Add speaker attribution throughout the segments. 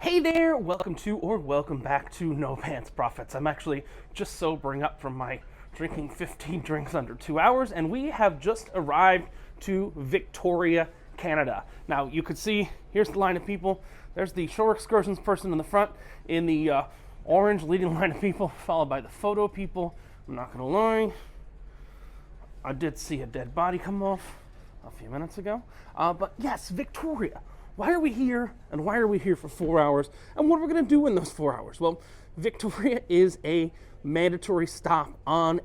Speaker 1: Hey there, welcome to or welcome back to No Pants Profits. I'm actually just sobering up from my drinking 15 drinks under 2 hours, and we have just arrived to Victoria, Canada. Now, you could see, here's the line of people. There's the Shore Excursions person in the front in the orange leading line of people, followed by the photo people. I'm not gonna lie, I did see a dead body come off a few minutes ago. But yes, Victoria. Why are we here, and why are we here for 4 hours, and what are we going to do in those 4 hours? Well, Victoria is a mandatory stop on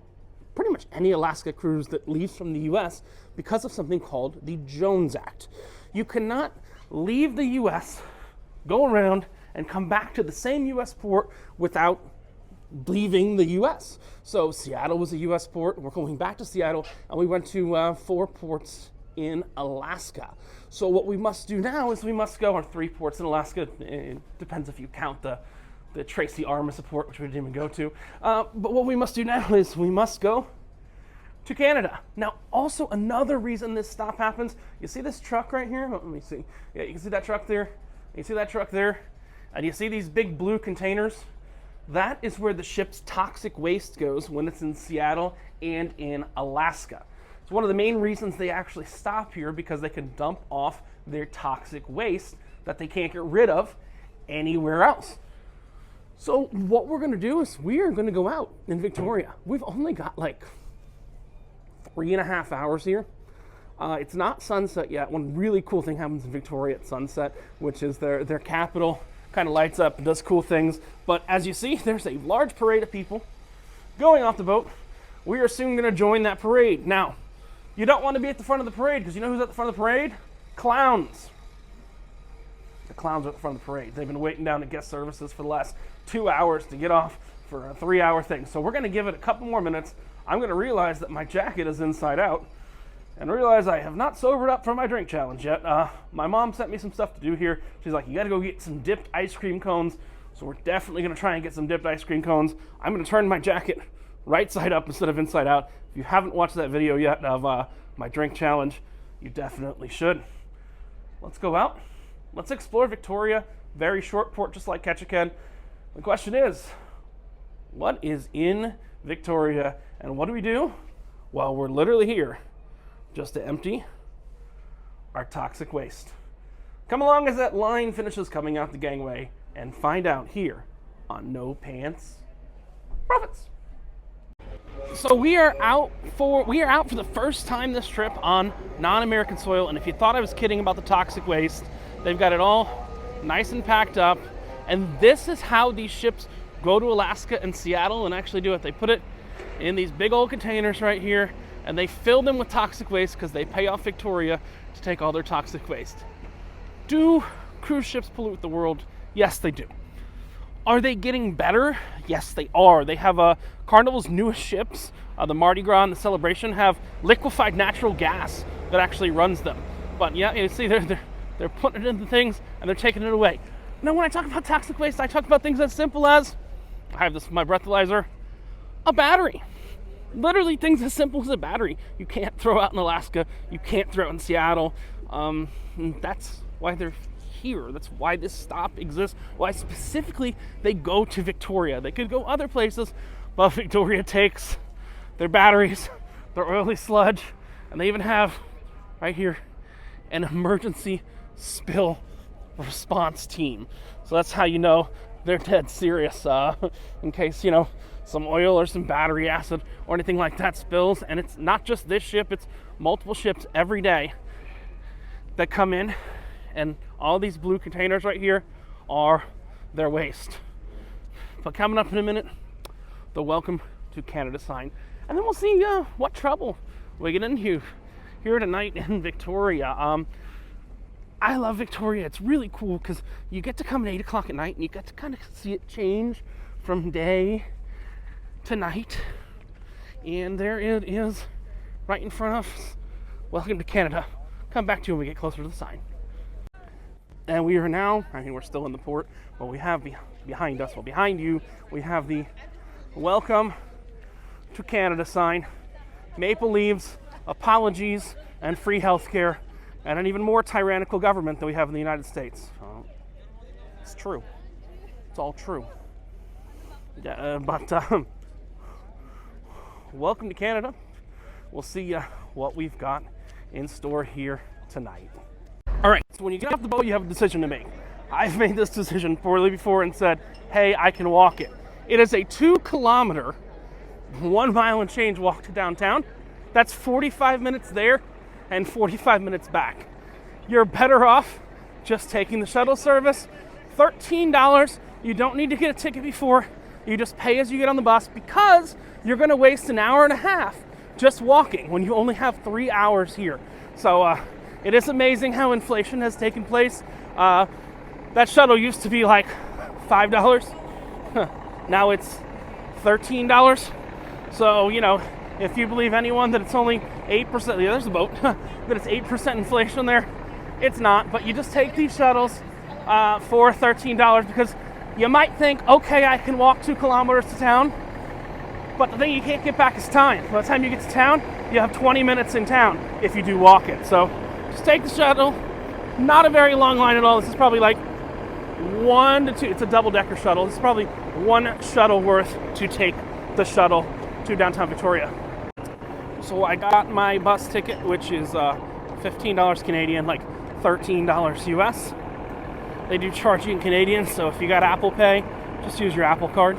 Speaker 1: pretty much any Alaska cruise that leaves from the U.S. because of something called the Jones Act. You cannot leave the U.S., go around, and come back to the same U.S. port without leaving the U.S. So Seattle was a U.S. port. We're going back to Seattle, and we went to 4 ports in Alaska. So what we must do now is we must go, or 3 ports in Alaska. It depends if you count the Tracy Armis port, which we didn't even go to. But what we must do now is we must go to Canada. Now, also another reason this stop happens, you see this truck right here? Let me see. Yeah, you can see that truck there. You see that truck there? And you see these big blue containers? That is where the ship's toxic waste goes when it's in Seattle and in Alaska. It's one of the main reasons they actually stop here, because they can dump off their toxic waste that they can't get rid of anywhere else. So what we're going to do is we are going to go out in Victoria. We've only got like 3.5 hours here. It's not sunset yet. One really cool thing happens in Victoria at sunset, which is their capital kind of lights up and does cool things. But as you see, there's a large parade of people going off the boat. We are soon going to join that parade. Now, you don't want to be at the front of the parade, because you know who's at the front of the parade? Clowns. The clowns are at the front of the parade. They've been waiting down at guest services for the last 2 hours to get off for a 3-hour thing. So we're going to give it a couple more minutes. I'm going to realize that my jacket is inside out and realize I have not sobered up from my drink challenge yet. My mom sent me some stuff to do here. She's like, you got to go get some dipped ice cream cones. So we're definitely going to try and get some dipped ice cream cones. I'm going to turn my jacket right side up instead of inside out. If you haven't watched that video yet of my drink challenge, you definitely should. Let's go out. Let's explore Victoria. Very short port, just like Ketchikan. The question is, what is in Victoria, and what do we do? Well, we're literally here just to empty our toxic waste. Come along as that line finishes coming out the gangway and find out here on No Pants Profits. So we are out for the first time this trip on non-American soil, and if you thought I was kidding about the toxic waste, they've got it all nice and packed up. And this is how these ships go to Alaska and Seattle and actually do it. They put it in these big old containers right here, and they fill them with toxic waste because they pay off Victoria to take all their toxic waste. Do cruise ships pollute the world? Yes, they do. Are they getting better? Yes, they are. They have Carnival's newest ships, the Mardi Gras and the Celebration, have liquefied natural gas that actually runs them. But yeah, you see, they're putting it into things and they're taking it away. Now, when I talk about toxic waste, I talk about things as simple as, I have this, my breathalyzer, a battery. Literally things as simple as a battery. You can't throw out in Alaska. You can't throw out in Seattle. That's why they're here. That's why this stop exists. Why specifically they go to Victoria. They could go other places, but Victoria takes their batteries, their oily sludge, and they even have right here an emergency spill response team. So that's how you know they're dead serious, in case, some oil or some battery acid or anything like that spills. And it's not just this ship, it's multiple ships every day that come in, and all these blue containers right here are their waste. But coming up in a minute, the Welcome to Canada sign. And then we'll see what trouble we get into here tonight in Victoria. I love Victoria. It's really cool because you get to come at 8 o'clock at night and you get to kind of see it change from day to night. And there it is right in front of us. Welcome to Canada. Come back to you when we get closer to the sign. And we are now, we're still in the port, but we have behind us, behind you, we have the Welcome to Canada sign. Maple leaves, apologies, and free healthcare, and an even more tyrannical government than we have in the United States. It's true. It's all true. Yeah, welcome to Canada. We'll see what we've got in store here tonight. All right, so when you get off the boat, you have a decision to make. I've made this decision poorly before and said, hey, I can walk it. It is a 2-kilometer, 1 mile and change walk to downtown. That's 45 minutes there and 45 minutes back. You're better off just taking the shuttle service. $13. You don't need to get a ticket before. You just pay as you get on the bus, because you're going to waste an hour and a half just walking when you only have 3 hours here. So it is amazing how inflation has taken place. That shuttle used to be like $5. Now it's $13. So, you know, if you believe anyone that it's only 8%, yeah, there's a boat, that it's 8% inflation there, it's not. But you just take these shuttles for $13, because you might think, okay, I can walk 2 kilometers to town, but the thing you can't get back is time. By the time you get to town, you have 20 minutes in town if you do walk it. So just take the shuttle. Not a very long line at all. This is probably like 1 to 2. It's a double-decker shuttle. This is probably 1 shuttle worth to take the shuttle to downtown Victoria. So I got my bus ticket, which is $15 Canadian, like $13 US. They do charge you in Canadian, so if you got Apple Pay, just use your Apple card.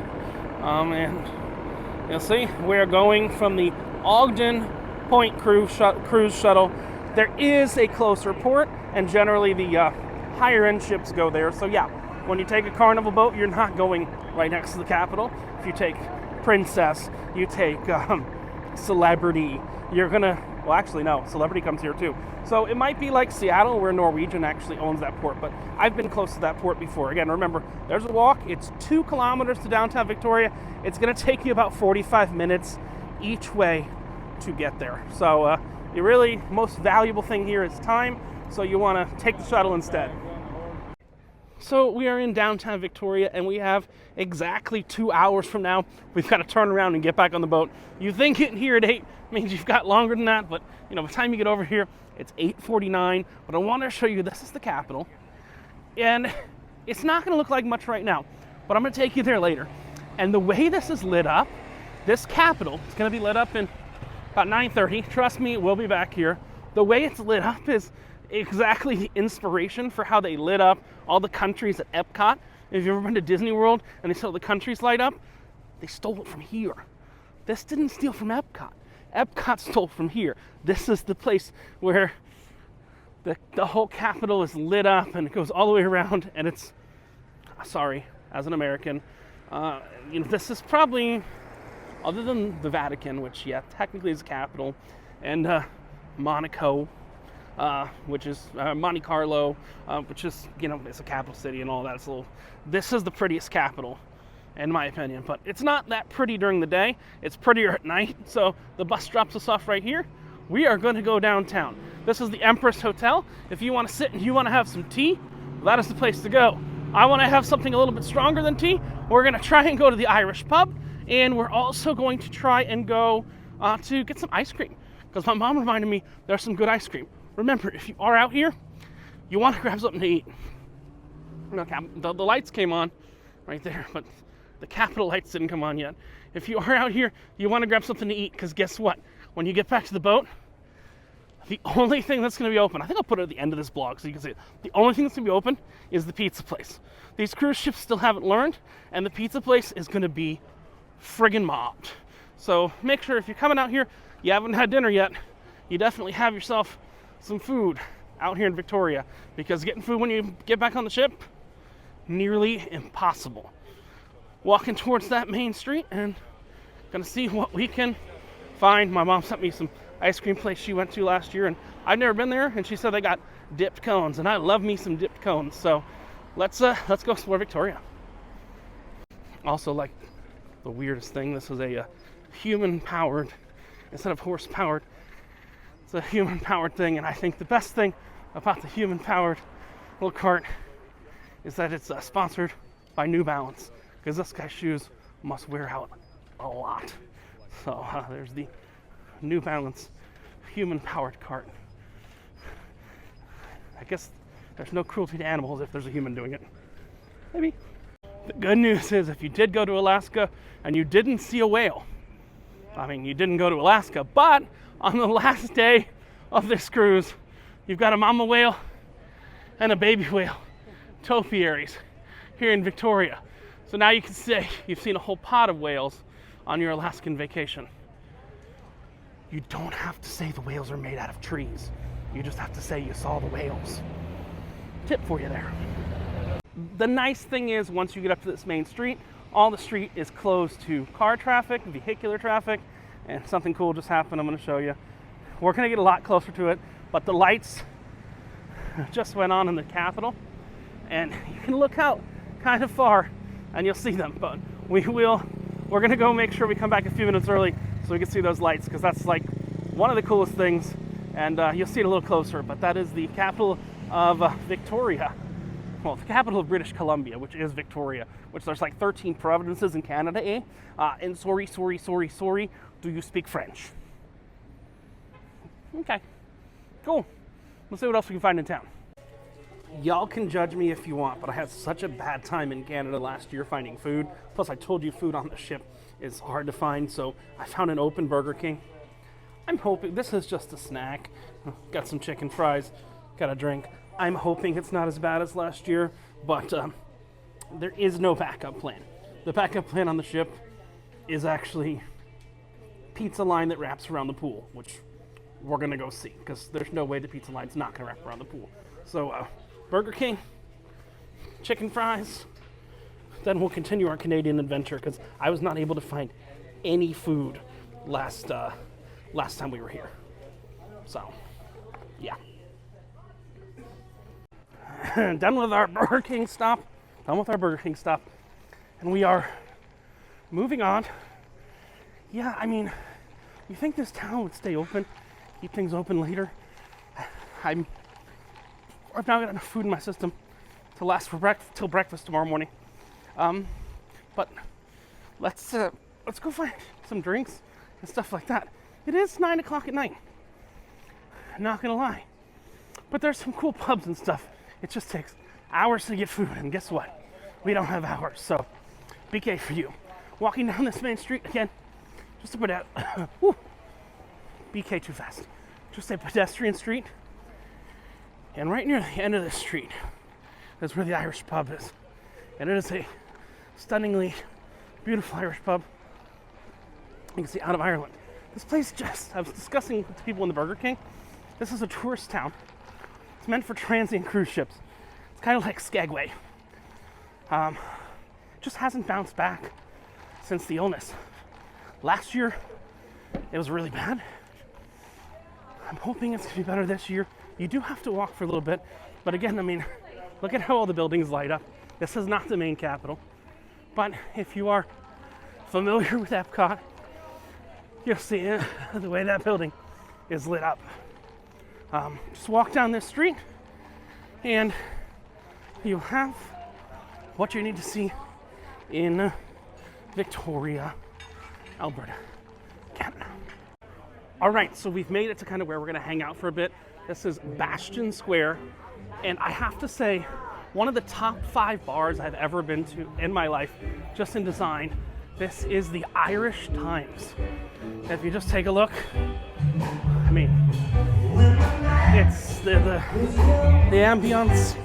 Speaker 1: And you'll see we're going from the Ogden Point cruise shuttle. There is a closer port, and generally the higher end ships go there. So yeah, when you take a Carnival boat, you're not going right next to the capital. If you take Princess, you take Celebrity, you're gonna, well actually no, Celebrity comes here too. So it might be like Seattle, where Norwegian actually owns that port, but I've been close to that port before. Again, remember, there's a walk. It's 2 kilometers to downtown Victoria. It's gonna take you about 45 minutes each way to get there. So the really most valuable thing here is time, so you wanna take the shuttle instead. So we are in downtown Victoria, and we have exactly 2 hours from now. We've got to turn around and get back on the boat. You think getting here at 8 means you've got longer than that, but you know, by the time you get over here, it's 8:49. But I want to show you, this is the capital, and it's not going to look like much right now, but I'm going to take you there later. And the way this is lit up, this capital is going to be lit up in about 9:30. Trust me, we'll be back here. The way it's lit up is exactly the inspiration for how they lit up all the countries at Epcot. If you've ever been to Disney World and they saw the countries light up, they stole it from here. This didn't steal from Epcot. Epcot stole from here. This is the place where the whole capital is lit up, and it goes all the way around, and it's, sorry, as an American, you know, this is probably, other than the Vatican, which, yeah, technically is a capital, and Monaco, which is Monte Carlo, which is, you know, it's a capital city and all that. It's a little, this is the prettiest capital, in my opinion, but it's not that pretty during the day. It's prettier at night. So the bus drops us off right here. We are going to go downtown. This is the Empress Hotel. If you want to sit and you want to have some tea, that is the place to go. I want to have something a little bit stronger than tea. We're going to try and go to the Irish pub, and we're also going to try and go to get some ice cream, because my mom reminded me there's some good ice cream. Remember, if you are out here, you want to grab something to eat. Okay, the lights came on right there, but the Capitol lights didn't come on yet. If you are out here, you want to grab something to eat, because guess what? When you get back to the boat, the only thing that's going to be open, I think I'll put it at the end of this blog so you can see it. The only thing that's going to be open is the pizza place. These cruise ships still haven't learned, and the pizza place is going to be friggin' mobbed. So make sure if you're coming out here, you haven't had dinner yet, you definitely have yourself some food out here in Victoria, because getting food when you get back on the ship, nearly impossible. Walking towards that main street and gonna see what we can find. My mom sent me some ice cream place she went to last year, and I've never been there, and she said they got dipped cones, and I love me some dipped cones. So let's go explore Victoria. Also, like, the weirdest thing, this was a human powered instead of horse powered. It's a human powered thing, and I think the best thing about the human powered little cart is that it's sponsored by New Balance, because this guy's shoes must wear out a lot. So there's the New Balance human powered cart. I guess there's no cruelty to animals if there's a human doing it. Maybe. The good news is if you did go to Alaska and you didn't see a whale, I mean, you didn't go to Alaska, but on the last day of this cruise, you've got a mama whale and a baby whale, topiaries, here in Victoria. So now you can say you've seen a whole pod of whales on your Alaskan vacation. You don't have to say the whales are made out of trees. You just have to say you saw the whales. Tip for you there. The nice thing is, once you get up to this main street, all the street is closed to car traffic, vehicular traffic, and something cool just happened I'm going to show you. We're going to get a lot closer to it, but the lights just went on in the Capitol, and you can look out kind of far and you'll see them, but we're going to go make sure we come back a few minutes early so we can see those lights, because that's like one of the coolest things, and you'll see it a little closer. But that is the capital of Victoria. Well, the capital of British Columbia, which is Victoria, which there's like 13 provinces in Canada, eh? And sorry, do you speak French? Okay, cool. Let's see what else we can find in town. Y'all can judge me if you want, but I had such a bad time in Canada last year finding food. Plus, I told you food on the ship is hard to find, so I found an open Burger King. I'm hoping, this is just a snack. Got some chicken fries, got a drink. I'm hoping it's not as bad as last year, but there is no backup plan. The backup plan on the ship is actually pizza line that wraps around the pool, which we're gonna go see, because there's no way the pizza line's not gonna wrap around the pool. So Burger King, chicken fries, then we'll continue our Canadian adventure, because I was not able to find any food last time we were here. So, yeah. Done with our Burger King stop, and we are moving on. Yeah, I mean, you think this town would stay open, keep things open later? I've now got enough food in my system to last for till breakfast tomorrow morning. But let's go find some drinks and stuff like that. It is 9 o'clock at night. Not gonna lie, but there's some cool pubs and stuff. It just takes hours to get food, and guess what? We don't have hours, so BK for you. Walking down this main street again, just a BK too fast. Just a pedestrian street, and right near the end of this street is where the Irish pub is, and it is a stunningly beautiful Irish pub. You can see out of Ireland. This place I was discussing with the people in the Burger King, this is a tourist town. It's meant for transient cruise ships. It's kind of like Skagway. Just hasn't bounced back since the illness. Last year, it was really bad. I'm hoping it's gonna be better this year. You do have to walk for a little bit, but again, I mean, look at how all the buildings light up. This is not the main capital, but if you are familiar with Epcot, you'll see the way that building is lit up. Just walk down this street and you'll have what you need to see in Victoria, Alberta, Canada. All right, so we've made it to kind of where we're gonna hang out for a bit. This is Bastion Square, and I have to say, one of the top 5 bars I've ever been to in my life, just in design. This is the Irish Times. If you just take a look, I mean, it's the ambience,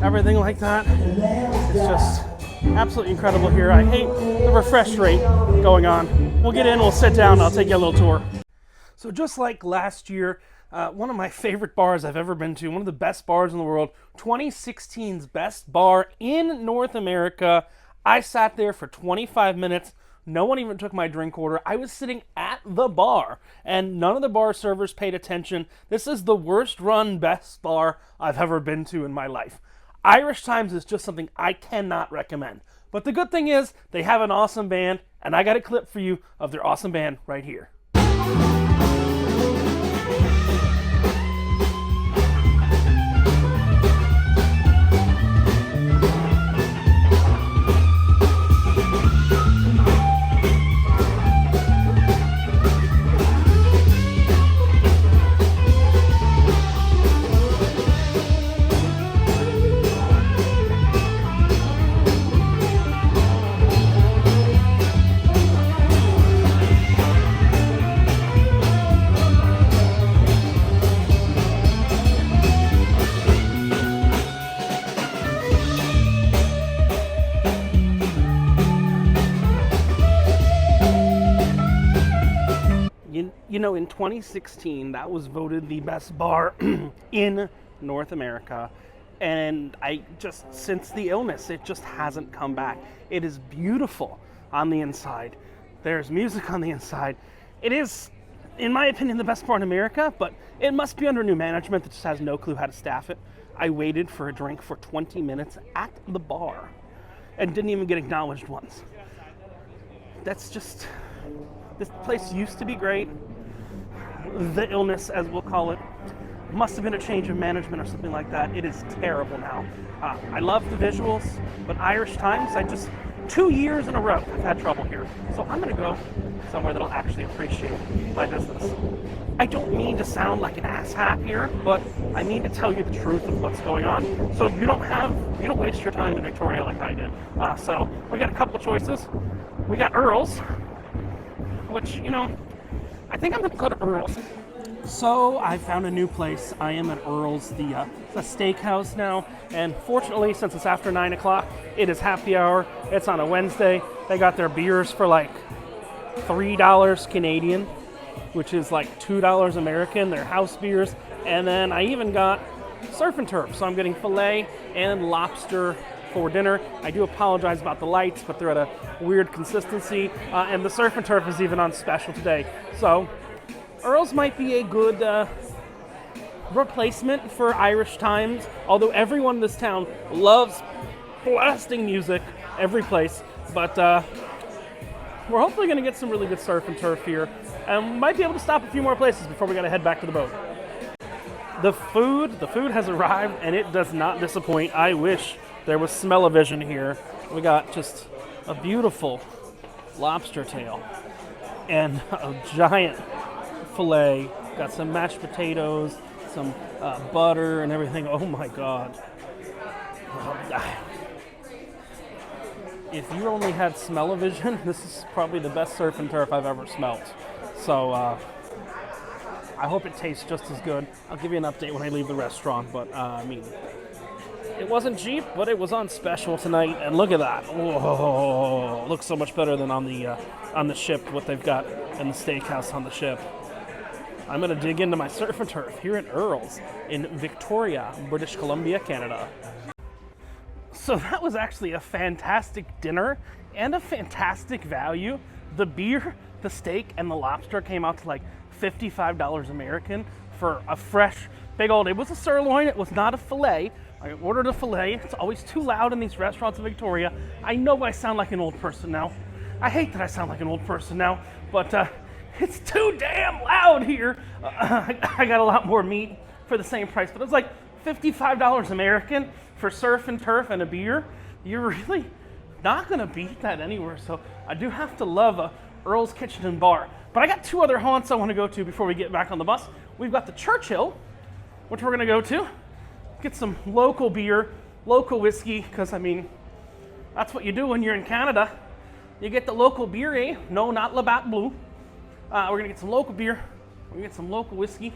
Speaker 1: everything like that. It's just absolutely incredible here. I hate the refresh rate going on. We'll get in, we'll sit down, I'll take you a little tour. So just like last year, one of my favorite bars I've ever been to, one of the best bars in the world, 2016's best bar in North America. I sat there for 25 minutes. No one even took my drink order. I was sitting at the bar, and none of the bar servers paid attention. This is the worst run, best bar I've ever been to in my life. Irish Times is just something I cannot recommend. But the good thing is, they have an awesome band, and I got a clip for you of their awesome band right here. know, in 2016, that was voted the best bar in North America. And since the illness, it just hasn't come back. It is beautiful on the inside. There's music on the inside. It is, in my opinion, the best bar in America, but it must be under new management that just has no clue how to staff it. I waited for a drink for 20 minutes at the bar and didn't even get acknowledged once. That's just, this place used to be great. The illness, as we'll call it, must have been a change of management or something like that. It is terrible now. I love the visuals, but Irish Times, 2 years in a row, I've had trouble here. So I'm gonna go somewhere that'll actually appreciate my business. I don't mean to sound like an asshat here, but I mean to tell you the truth of what's going on. So you don't waste your time in Victoria like I did. So we got a couple choices. We got Earls, which, I think I'm gonna go to Earls. So I found a new place. I am at Earls, the steakhouse now, and fortunately, since it's after 9 o'clock, it is happy hour. It's on a Wednesday. They got their beers for like $3 Canadian, which is like $2 American, their house beers, and then I even got surf and turf, so I'm getting filet and lobster for dinner. I do apologize about the lights, but they're at a weird consistency, and the surf and turf is even on special today. So Earls might be a good replacement for Irish Times, although everyone in this town loves blasting music every place. But we're hopefully going to get some really good surf and turf here, and we might be able to stop a few more places before we got to head back to the boat. The food has arrived, and it does not disappoint. I wish there was smell-o-vision here. We got just a beautiful lobster tail and a giant filet. Got some mashed potatoes, some butter and everything. Oh my God. If you only had smell-o-vision, this is probably the best surf and turf I've ever smelt. So I hope it tastes just as good. I'll give you an update when I leave the restaurant, but it wasn't cheap, but it was on special tonight, and look at that. Whoa, looks so much better than on the ship, what they've got in the steakhouse on the ship. I'm going to dig into my surf and turf here at Earls in Victoria, British Columbia, Canada. So that was actually a fantastic dinner and a fantastic value. The beer, the steak, and the lobster came out to like $55 American for a fresh, big old, it was a sirloin, it was not a filet. I ordered a filet. It's always too loud in these restaurants in Victoria. I know I sound like an old person now. I hate that I sound like an old person now, but it's too damn loud here. I got a lot more meat for the same price, but it was like $55 American for surf and turf and a beer. You're really not gonna beat that anywhere. So I do have to love Earl's Kitchen and Bar. But I got two other haunts I want to go to before we get back on the bus. We've got the Churchill, which we're gonna go to. Get some local beer, local whiskey, because that's what you do when you're in Canada. You get the local beer, eh? No, not Labatt Blue. We're gonna get some local beer, we're gonna get some local whiskey,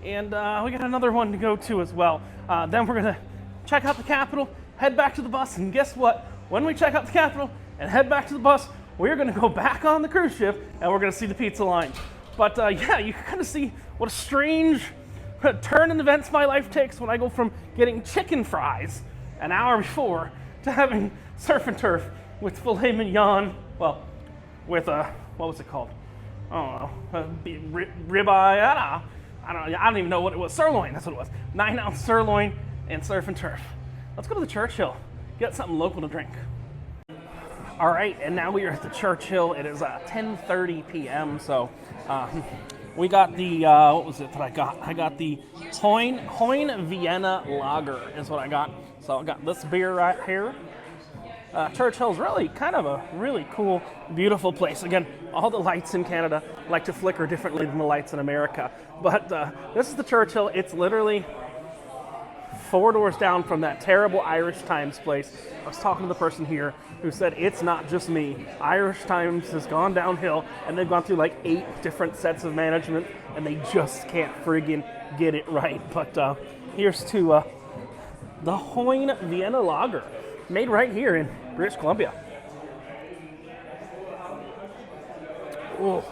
Speaker 1: and we got another one to go to as well. Then we're gonna check out the Capitol, head back to the bus, and guess what? When we check out the Capitol and head back to the bus, we're gonna go back on the cruise ship, and we're gonna see the pizza line. But yeah, you can kind of see what a strange turn in events my life takes when I go from getting chicken fries an hour before to having surf and turf with filet mignon, well, with what was it called? I don't know, ribeye, I don't even know what it was, sirloin, that's what it was. 9-ounce sirloin and surf and turf. Let's go to the Churchill, get something local to drink. All right, and now we are at the Churchill. It is 10:30 p.m., so we got the, what was it that I got? I got the Hoyne Vienna Lager is what I got. So I got this beer right here. Churchill's really kind of a really cool, beautiful place. Again, all the lights in Canada like to flicker differently than the lights in America. But this is the Churchill. It's literally 4 doors down from that terrible Irish Times place. I was talking to the person here who said, it's not just me. Irish Times has gone downhill, and they've gone through like 8 different sets of management, and they just can't friggin' get it right. But here's to the Hoyne Vienna Lager, made right here in British Columbia. Oh,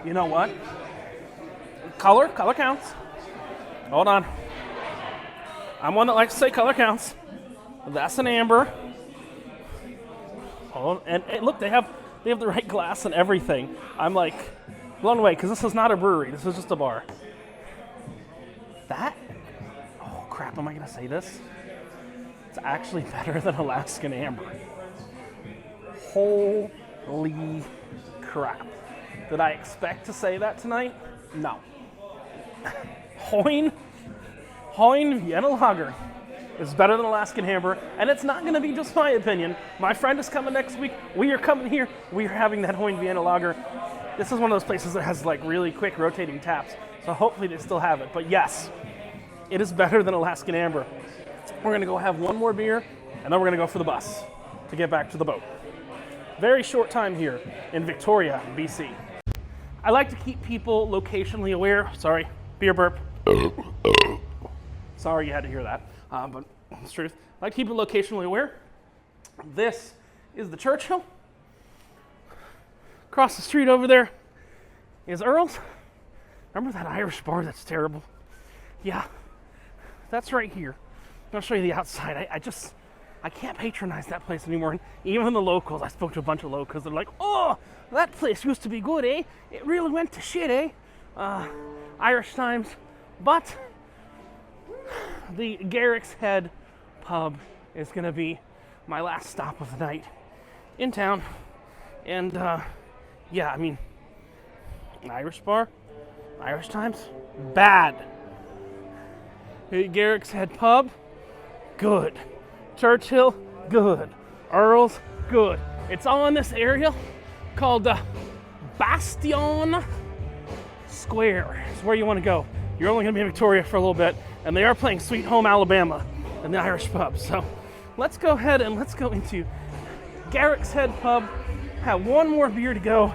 Speaker 1: you know what? Color counts. Hold on. I'm one that likes to say color counts. That's an amber. Oh, and look, they have the right glass and everything. I'm like blown away because this is not a brewery. This is just a bar. That? Oh crap! Am I gonna say this? It's actually better than Alaskan Amber. Holy crap! Did I expect to say that tonight? No. Hoyne Vienna Lager is better than Alaskan Amber, and it's not going to be just my opinion. My friend is coming next week. We are coming here. We are having that Hoyne Vienna Lager. This is one of those places that has like really quick rotating taps, so hopefully they still have it. But yes, it is better than Alaskan Amber. We're going to go have one more beer, and then we're going to go for the bus to get back to the boat. Very short time here in Victoria, BC. I like to keep people locationally aware. Sorry, beer burp. Sorry you had to hear that, but it's truth. I like to keep it locationally aware. This is the Churchill. Across the street over there is Earls. Remember that Irish bar that's terrible? Yeah, that's right here. I'll show you the outside. I can't patronize that place anymore. And even the locals, I spoke to a bunch of locals, they're like, oh, that place used to be good, eh? It really went to shit, eh? Irish times. But the Garrick's Head pub is going to be my last stop of the night in town. And yeah, I mean, an Irish bar, Irish times, bad. The Garrick's Head pub, good. Churchill, good. Earls, good. It's all in this area called Bastion Square. It's where you want to go. You're only going to be in Victoria for a little bit, and they are playing Sweet Home Alabama in the Irish pub. So let's go ahead and let's go into Garrick's Head pub, have one more beer to go,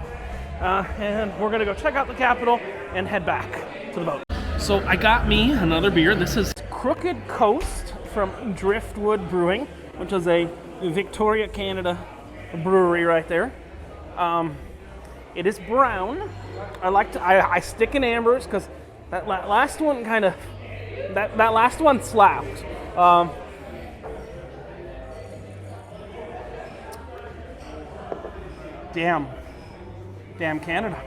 Speaker 1: and we're going to go check out the Capitol and head back to the boat. So I got me another beer. This is Crooked Coast from Driftwood Brewing, which is a Victoria, Canada brewery right there. It is brown. I stick in ambers because that last one kind of, that last one slapped. Damn Canada.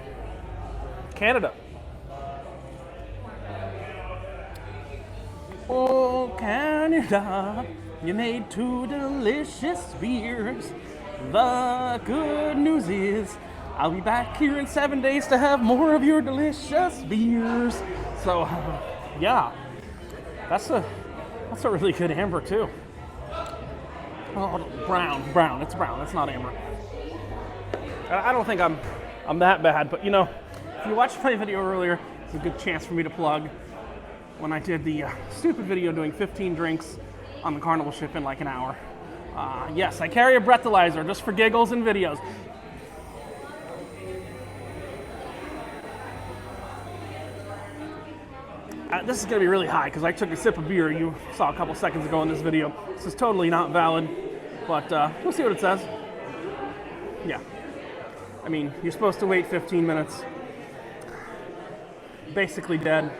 Speaker 1: Oh, Canada, you made 2 delicious beers. The good news is I'll be back here in 7 days to have more of your delicious beers. So, yeah, that's a really good amber too. Oh, brown. It's brown. It's not amber. I don't think I'm that bad, but you know, if you watched my video earlier, it's a good chance for me to plug when I did the stupid video doing 15 drinks on the Carnival ship in like an hour. Yes, I carry a breathalyzer just for giggles and videos. This is going to be really high because I took a sip of beer you saw a couple seconds ago in this video. This is totally not valid, but we'll see what it says. Yeah. I mean, you're supposed to wait 15 minutes. Basically dead.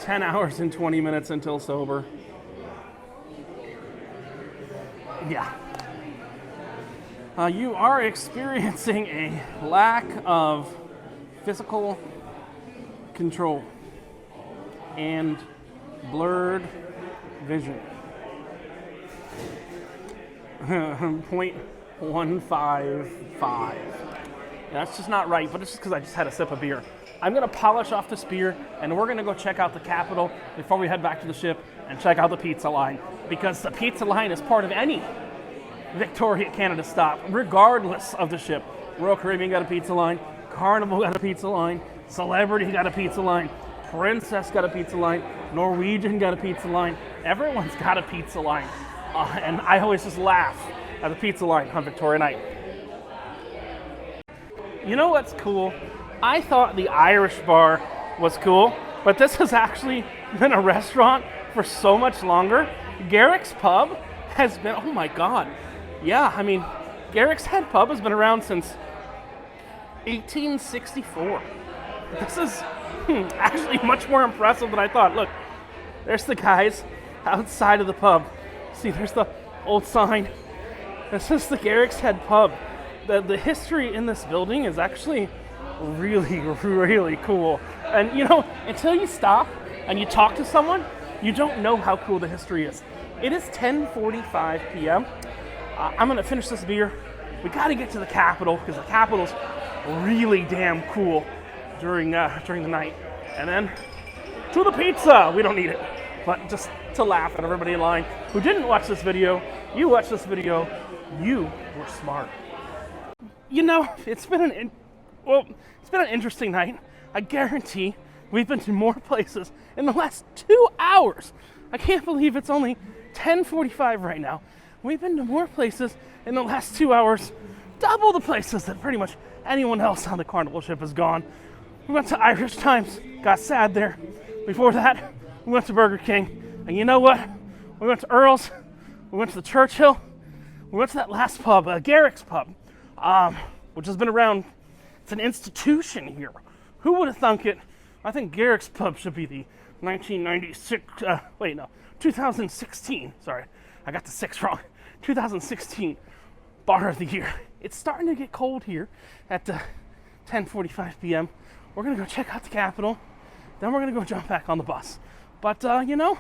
Speaker 1: 10 hours and 20 minutes until sober. Yeah. You are experiencing a lack of physical control and blurred vision. 0.155. That's just not right, but it's just because I just had a sip of beer. I'm going to polish off this beer, and we're going to go check out the Capitol before we head back to the ship and check out the pizza line, because the pizza line is part of any Victoria, Canada stop, regardless of the ship. Royal Caribbean got a pizza line, Carnival got a pizza line, Celebrity got a pizza line, Princess got a pizza line, Norwegian got a pizza line. Everyone's got a pizza line, and I always just laugh at the pizza line on Victoria night. You know what's cool? I thought the Irish bar was cool, but this has actually been a restaurant for so much longer. Garrick's Pub has been, oh my God. Yeah, I mean, Garrick's Head Pub has been around since 1864. This is actually much more impressive than I thought. Look, there's the guys outside of the pub. See, there's the old sign. This is the Garrick's Head Pub. The history in this building is actually really, really cool. And you know, until you stop and you talk to someone, you don't know how cool the history is. It is 10:45 p.m. I'm gonna finish this beer. We gotta get to the Capitol because the Capitol's really damn cool during the night. And then to the pizza. We don't need it, but just to laugh at everybody in line who didn't watch this video. You watched this video. You were smart. You know, it's been an interesting night. I guarantee we've been to more places in the last 2 hours. I can't believe it's only 10:45 right now. We've been to more places in the last 2 hours, double the places that pretty much anyone else on the Carnival ship has gone. We went to Irish Times, got sad there. Before that, we went to Burger King. And you know what? We went to Earls, we went to the Churchill, we went to that last pub, Garrick's Pub, which has been around. It's an institution here. Who would have thunk it? I think Garrick's Pub should be the 2016. Sorry, I got the 6 wrong. 2016 Bar of the Year. It's starting to get cold here at 10:45 p.m. We're gonna go check out the Capitol. Then we're gonna go jump back on the bus. But you know,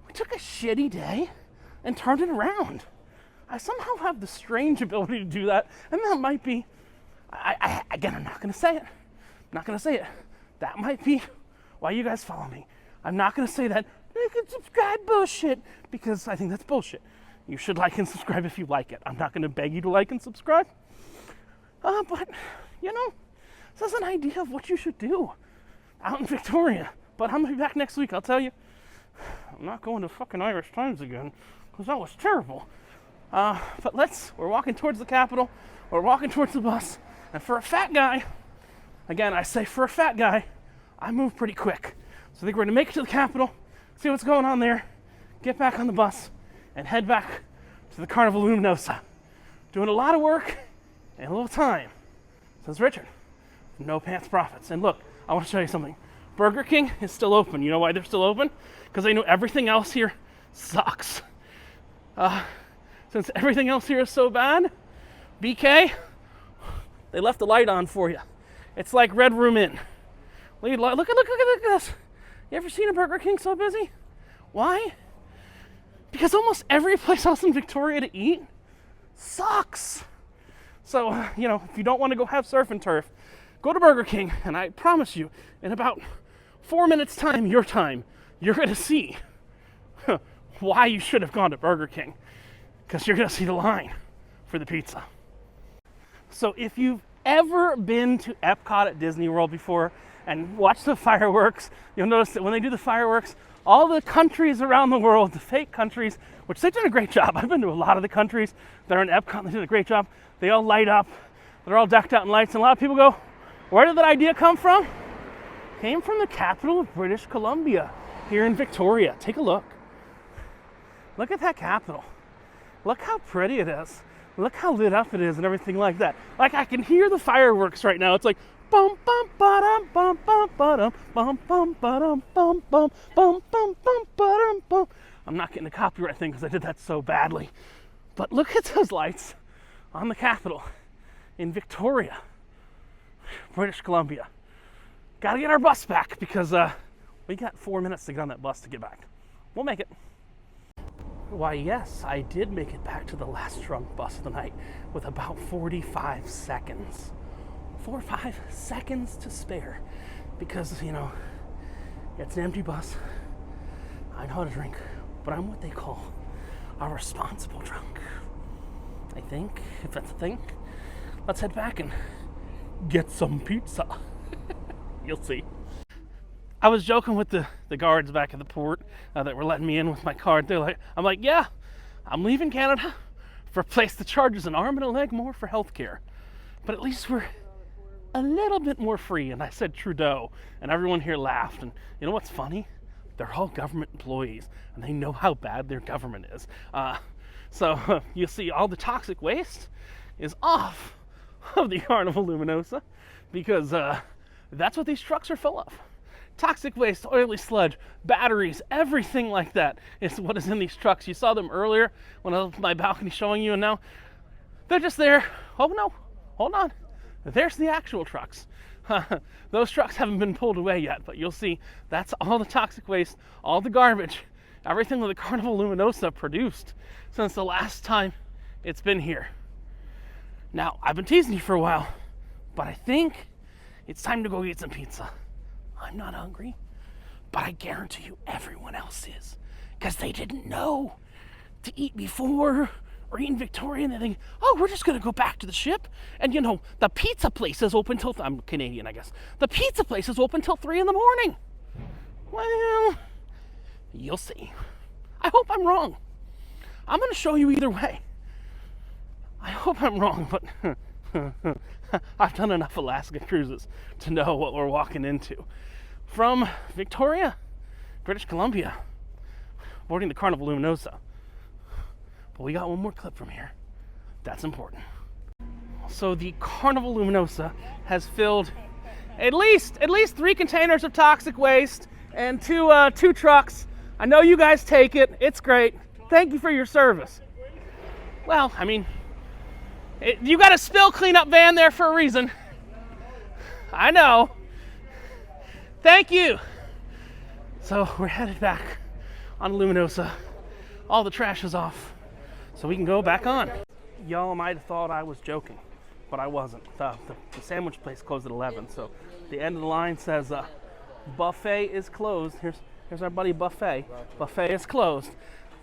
Speaker 1: we took a shitty day and turned it around. I somehow have the strange ability to do that, and that might be. Again, I'm not gonna say it. I'm not gonna say it. That might be why you guys follow me. I'm not gonna say that you can subscribe bullshit, because I think that's bullshit. You should like and subscribe if you like it. I'm not gonna beg you to like and subscribe. But you know, this is an idea of what you should do out in Victoria. But I'm gonna be back next week, I'll tell you. I'm not going to fucking Irish Times again, because that was terrible. But we're walking towards the Capitol, we're walking towards the bus, and for a fat guy, again, I say for a fat guy, I move pretty quick. So I think we're gonna make it to the Capitol, see what's going on there, get back on the bus, and head back to the Carnival Luminosa. Doing a lot of work and a little time, says Richard, from No Pants Profits. And look, I want to show you something. Burger King is still open. You know why they're still open? Because they know everything else here sucks. Since everything else here is so bad, BK, they left the light on for you. It's like Red Room Inn. Look at this. You ever seen a Burger King so busy? Why? Because almost every place else in Victoria to eat sucks. So, you know, if you don't want to go have surf and turf, go to Burger King, and I promise you, in about 4 minutes time, you're going to see why you should have gone to Burger King. Because you're going to see the line for the pizza. So if you've ever been to Epcot at Disney World before and watched the fireworks, you'll notice that when they do the fireworks, all the countries around the world, the fake countries, which they've done a great job. I've been to a lot of the countries that are in Epcot, and they did a great job. They all light up. They're all decked out in lights, and a lot of people go, where did that idea come from? Came from the capital of British Columbia, here in Victoria. Take a look. Look at that Capitol. Look how pretty it is. Look how lit up it is and everything like that. Like, I can hear the fireworks right now. It's like bum bum ba-dum bum bum ba-dum bum bum ba-dum bum bum bum bum bum ba-dum bum. I'm not getting a copyright thing because I did that so badly. But look at those lights on the Capitol in Victoria, British Columbia. Gotta get our bus back because we got 4 minutes to get on that bus to get back. We'll make it. Why, yes, I did make it back to the last drunk bus of the night with about 45 seconds. 4 or 5 seconds to spare because, you know, it's an empty bus. I know how to drink, but I'm what they call a responsible drunk. I think, if that's a thing. Let's head back and get some pizza. You'll see. I was joking with the guards back at the port that were letting me in with my card. I'm like, yeah, I'm leaving Canada for a place that charges an arm and a leg more for healthcare. But at least we're a little bit more free. And I said Trudeau, and everyone here laughed. And you know what's funny? They're all government employees, and they know how bad their government is. So you'll see all the toxic waste is off of the Carnival Luminosa because That's what these trucks are full of. Toxic waste, oily sludge, batteries, everything like that is what is in these trucks. You saw them earlier when I was on my balcony showing you, and now they're just there. Oh no, hold on. There's the actual trucks. Those trucks haven't been pulled away yet, but you'll see that's all the toxic waste, all the garbage, everything that the Carnival Luminosa produced since the last time it's been here. Now, I've been teasing you for a while, but I think it's time to go eat some pizza. I'm not hungry, but I guarantee you everyone else is, because they didn't know to eat before or eat in Victoria, and they think, oh, we're just going to go back to the ship, and you know, the pizza place is open till, I'm Canadian, I guess. The pizza place is open till 3 in the morning. Well, you'll see. I hope I'm wrong. I'm going to show you either way. I hope I'm wrong, but I've done enough Alaska cruises to know what we're walking into. From Victoria, British Columbia, boarding the Carnival Luminosa. But we got one more clip from here. That's important. So the Carnival Luminosa has filled at least 3 containers of toxic waste and two trucks. I know you guys take it. It's great. Thank you for your service. Well, I mean, you got a spill cleanup van there for a reason. I know. Thank you. So we're headed back on Luminosa. All the trash is off, so we can go back on. Y'all might have thought I was joking, but I wasn't. The sandwich place closed at 11, so the end of the line says buffet is closed. Here's our buddy Buffet. Buffet is closed,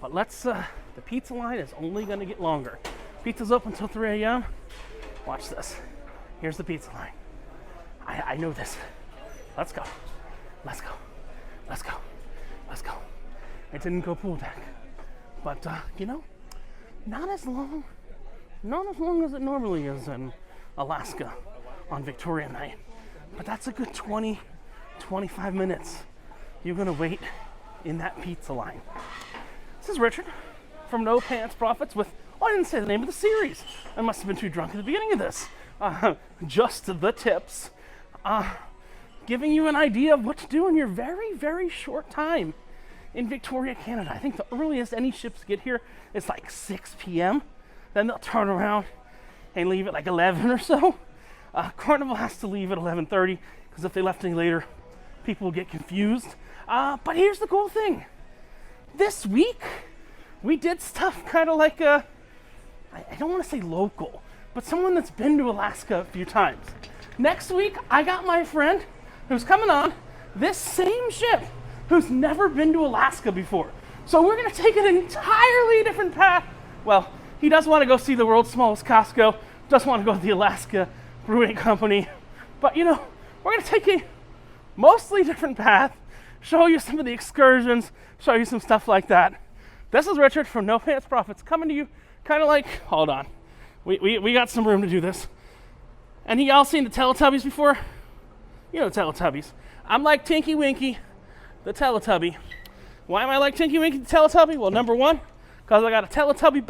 Speaker 1: but the pizza line is only going to get longer. Pizza's open until 3 a.m. Watch this. Here's the pizza line. I know this. Let's go. Let's go. Let's go. Let's go. It didn't go pool deck, but you know, not as long as it normally is in Alaska on Victoria night. But that's a good 20-25 minutes you're gonna wait in that pizza line. This is Richard from No Pants Profits with, oh, I didn't say the name of the series. I must have been too drunk at the beginning of this. Just the tips. Giving you an idea of what to do in your very, very short time in Victoria, Canada. I think the earliest any ships get here is like 6 p.m. Then they'll turn around and leave at like 11 or so. Carnival has to leave at 11:30 because if they left any later, people will get confused. But here's the cool thing. This week, we did stuff kind of like I don't want to say local, but someone that's been to Alaska a few times. Next week, I got my friend who's coming on this same ship who's never been to Alaska before. So we're going to take an entirely different path. Well, he does want to go see the world's smallest Costco, does want to go to the Alaska Brewing Company. But, you know, we're going to take a mostly different path, show you some of the excursions, show you some stuff like that. This is Richard from No Pants Profits coming to you kind of like, hold on, we got some room to do this. And y'all seen the Teletubbies before? You know the Teletubbies. I'm like Tinky Winky, the Teletubby. Why am I like Tinky Winky, the Teletubby? Well, number one, because I got a Teletubby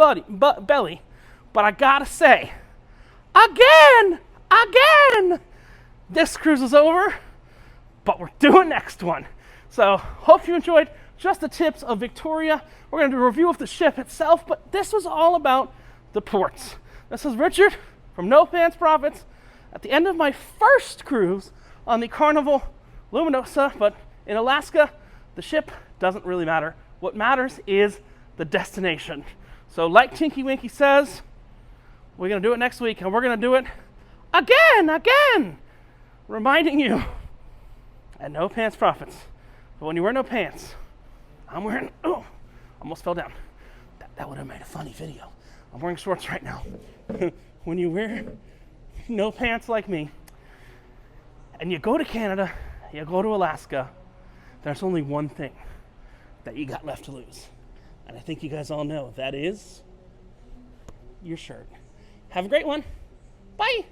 Speaker 1: belly. But I gotta say, again, this cruise is over, but we're doing next one. So, hope you enjoyed just the tips of Victoria. We're gonna do a review of the ship itself, but this was all about the ports. This is Richard from No Pants Profits at the end of my first cruise on the Carnival Luminosa, but in Alaska, the ship doesn't really matter. What matters is the destination. So like Tinky Winky says, we're gonna do it next week, and we're gonna do it again, reminding you at No Pants Profits. But when you wear no pants, I'm wearing, oh, almost fell down. That would have made a funny video. I'm wearing shorts right now. When you wear no pants like me, and you go to Canada, you go to Alaska, there's only one thing that you got left to lose. And I think you guys all know that is your shirt. Have a great one. Bye.